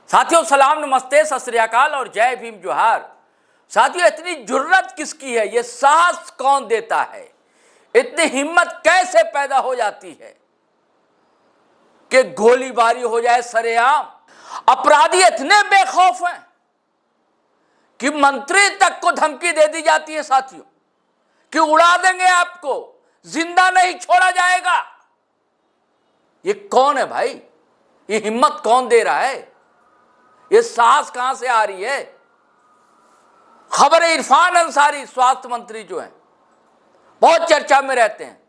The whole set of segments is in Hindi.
साथियों सलाम नमस्ते सत श्री अकाल और जय भीम जोहार। साथियों इतनी जुर्रत किसकी है, ये साहस कौन देता है, इतनी हिम्मत कैसे पैदा हो जाती है कि गोलीबारी हो जाए सरेआम। अपराधी इतने बेखौफ हैं कि मंत्री तक को धमकी दे दी जाती है साथियों कि उड़ा देंगे आपको, जिंदा नहीं छोड़ा जाएगा। ये कौन है भाई, ये हिम्मत कौन दे रहा है, ये साहस कहां से आ रही है। खबर है इरफान अंसारी स्वास्थ्य मंत्री जो हैं बहुत चर्चा में रहते हैं,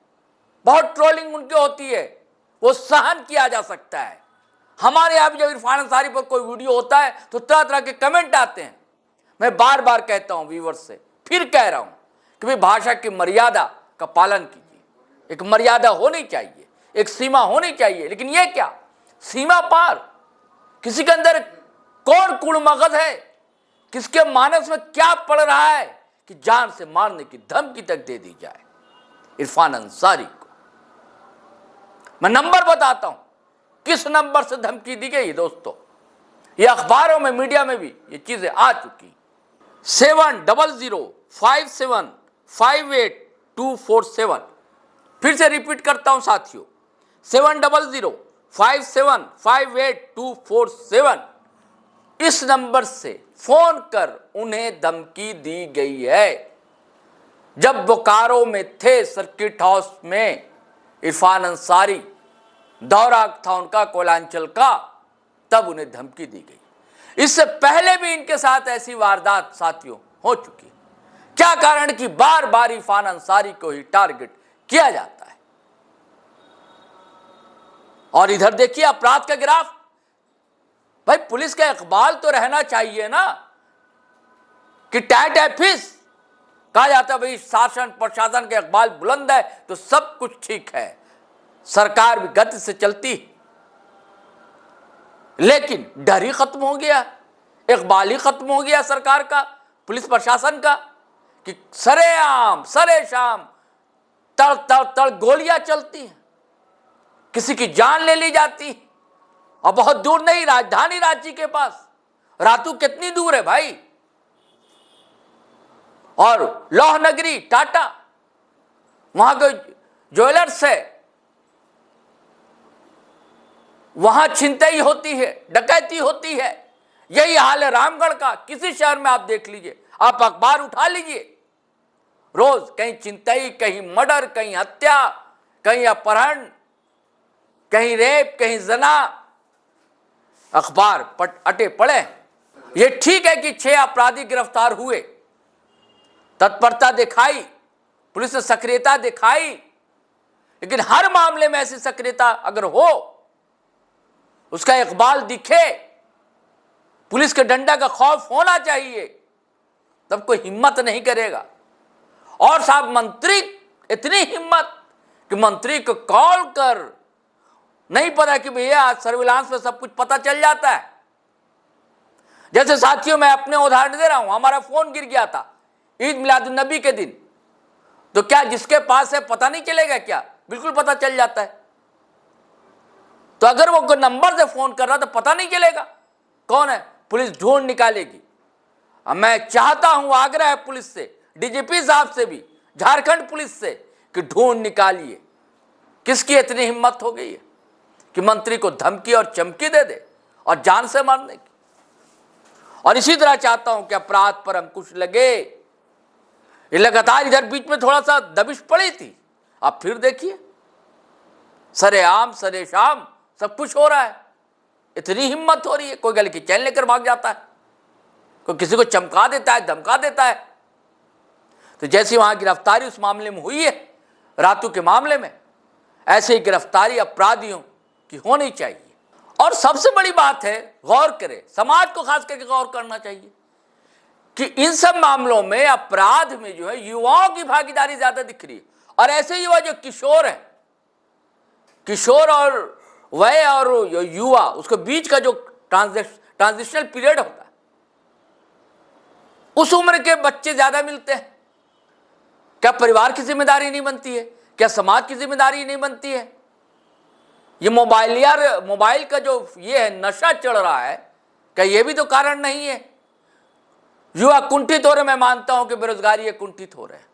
बहुत ट्रोलिंग उनकी होती है, वो सहन किया जा सकता है। हमारे यहां भी जब इरफान अंसारी पर कोई वीडियो होता है तो तरह तरह के कमेंट आते हैं। मैं बार बार कहता हूं व्यूअर्स से, फिर कह रहा हूं कि भाई भाषा की मर्यादा का पालन कीजिए। एक मर्यादा होनी चाहिए, एक सीमा होनी चाहिए, लेकिन ये क्या सीमा पार। किसी के अंदर कौन कुड़मगज है, किसके मानस में क्या पड़ रहा है कि जान से मारने की धमकी तक दे दी जाए इरफान अंसारी को। मैं नंबर बताता हूं किस नंबर से धमकी दी गई दोस्तों, ये अखबारों में मीडिया में भी ये चीजें आ चुकी। 7005758247। फिर से रिपीट करता हूं साथियों, 7005758247। इस नंबर से फोन कर उन्हें धमकी दी गई है। जब बोकारो में थे सर्किट हाउस में इरफान अंसारी, दौरा था उनका कोयलांचल का, तब उन्हें धमकी दी गई। इससे पहले भी इनके साथ ऐसी वारदात साथियों हो चुकी। क्या कारण कि बार बार इरफान अंसारी को ही टारगेट किया जाता है। और इधर देखिए अपराध का ग्राफ। भाई पुलिस का इकबाल तो रहना चाहिए ना कि टैट है फिस। कहा जाता है भाई शासन प्रशासन का इकबाल बुलंद है तो सब कुछ ठीक है, सरकार भी गति से चलती। लेकिन डर ही खत्म हो गया, इकबाल ही खत्म हो गया सरकार का, पुलिस प्रशासन का, कि सरेआम सरेशाम तड़ तड़ तड़ गोलियां चलती हैं, किसी की जान ले ली जाती। और बहुत दूर नहीं, राजधानी रांची के पास रातू कितनी दूर है भाई, और लौह नगरी टाटा, वहां के ज्वेलर्स है, वहां छिनतई होती है, डकैती होती है। यही हाल है रामगढ़ का। किसी शहर में आप देख लीजिए, आप अखबार उठा लीजिए, रोज कहीं छिनतई, कहीं मर्डर, कहीं हत्या, कहीं अपहरण, कहीं रेप, कहीं जना, अखबार अटे पड़े। ये ठीक है कि 6 अपराधी गिरफ्तार हुए, तत्परता दिखाई, पुलिस ने सक्रियता दिखाई, लेकिन हर मामले में ऐसी सक्रियता अगर हो, उसका इकबाल दिखे, पुलिस के डंडा का खौफ होना चाहिए, तब कोई हिम्मत नहीं करेगा। और साहब मंत्री इतनी हिम्मत कि मंत्री को कॉल कर, नहीं पता कि भैया आज सर्विलांस में सब कुछ पता चल जाता है। जैसे साथियों मैं अपने उदाहरण दे रहा हूं, हमारा फोन गिर गया था ईद मिलादुन नबी के दिन, तो क्या जिसके पास है पता नहीं चलेगा क्या? बिल्कुल पता चल जाता है। तो अगर वो नंबर से फोन कर रहा तो पता नहीं चलेगा कौन है, पुलिस ढूंढ निकालेगी। अब मैं चाहता हूं, आग्रह है पुलिस से, डीजीपी साहब से भी, झारखंड पुलिस से, कि ढूंढ निकालिए किसकी इतनी हिम्मत हो गई है कि मंत्री को धमकी और चमकी दे दे और जान से मारने की। और इसी तरह चाहता हूं कि अपराध पर अंकुश लगे। ये लगातार इधर बीच में थोड़ा सा दबिश पड़ी थी, अब फिर देखिए सरेआम सरेशाम सब कुछ हो रहा है। इतनी हिम्मत हो रही है, कोई गले की चैन लेकर भाग जाता है, कोई किसी को चमका देता है, धमका देता है। तो जैसी वहां गिरफ्तारी उस मामले में हुई है, रातू के मामले में, ऐसे ही गिरफ्तारी अपराधियों की होनी चाहिए। और सबसे बड़ी बात है, गौर करें, समाज को खास करके गौर करना चाहिए कि इन सब मामलों में अपराध में जो है युवाओं की भागीदारी ज्यादा दिख रही है। और ऐसे युवा जो किशोर है, किशोर और वय और युवा, उसके बीच का जो ट्रांजिशनल पीरियड होता है, उस उम्र के बच्चे ज्यादा मिलते हैं। क्या परिवार की जिम्मेदारी नहीं बनती है? क्या समाज की जिम्मेदारी नहीं बनती है? ये मोबाइल का जो ये है नशा चढ़ रहा है, क्या ये भी तो कारण नहीं है? युवा कुंठित हो रहे, मैं मानता हूं कि बेरोजगारी ये कुंठित हो रहे हैं,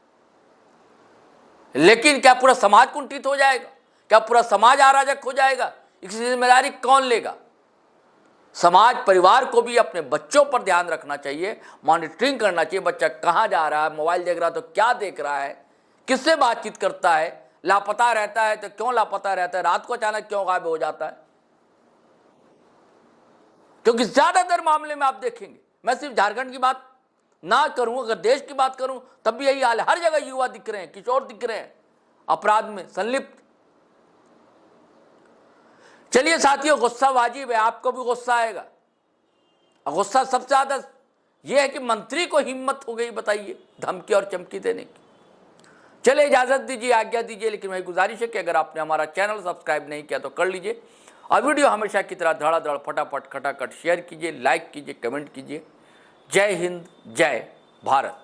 लेकिन क्या पूरा समाज कुंठित हो जाएगा? क्या पूरा समाज अराजक हो जाएगा? इसकी जिम्मेदारी कौन लेगा? समाज, परिवार को भी अपने बच्चों पर ध्यान रखना चाहिए, मॉनिटरिंग करना चाहिए। बच्चा कहाँ जा रहा है, मोबाइल देख रहा है तो क्या देख रहा है, किससे बातचीत करता है, लापता रहता है तो क्यों लापता रहता है, रात को अचानक क्यों गायब हो जाता है? क्योंकि ज्यादातर मामले में आप देखेंगे, मैं सिर्फ झारखंड की बात ना करूं, अगर देश की बात करूं तब भी यही हाल है। हर जगह युवा दिख रहे हैं, किशोर दिख रहे हैं अपराध में संलिप्त। चलिए साथियों, गुस्सा वाजिब है, आपको भी गुस्सा आएगा। गुस्सा सबसे ज्यादा यह है कि मंत्री को हिम्मत हो गई, बताइए, धमकी और चमकी देने की। चलिए इजाजत दीजिए, आज्ञा दीजिए, लेकिन मेरी गुजारिश है कि अगर आपने हमारा चैनल सब्सक्राइब नहीं किया तो कर लीजिए, और वीडियो हमेशा की तरह धड़ाधड़ फटाफट खटाखट शेयर कीजिए, लाइक कीजिए, कमेंट कीजिए। जय हिंद, जय भारत।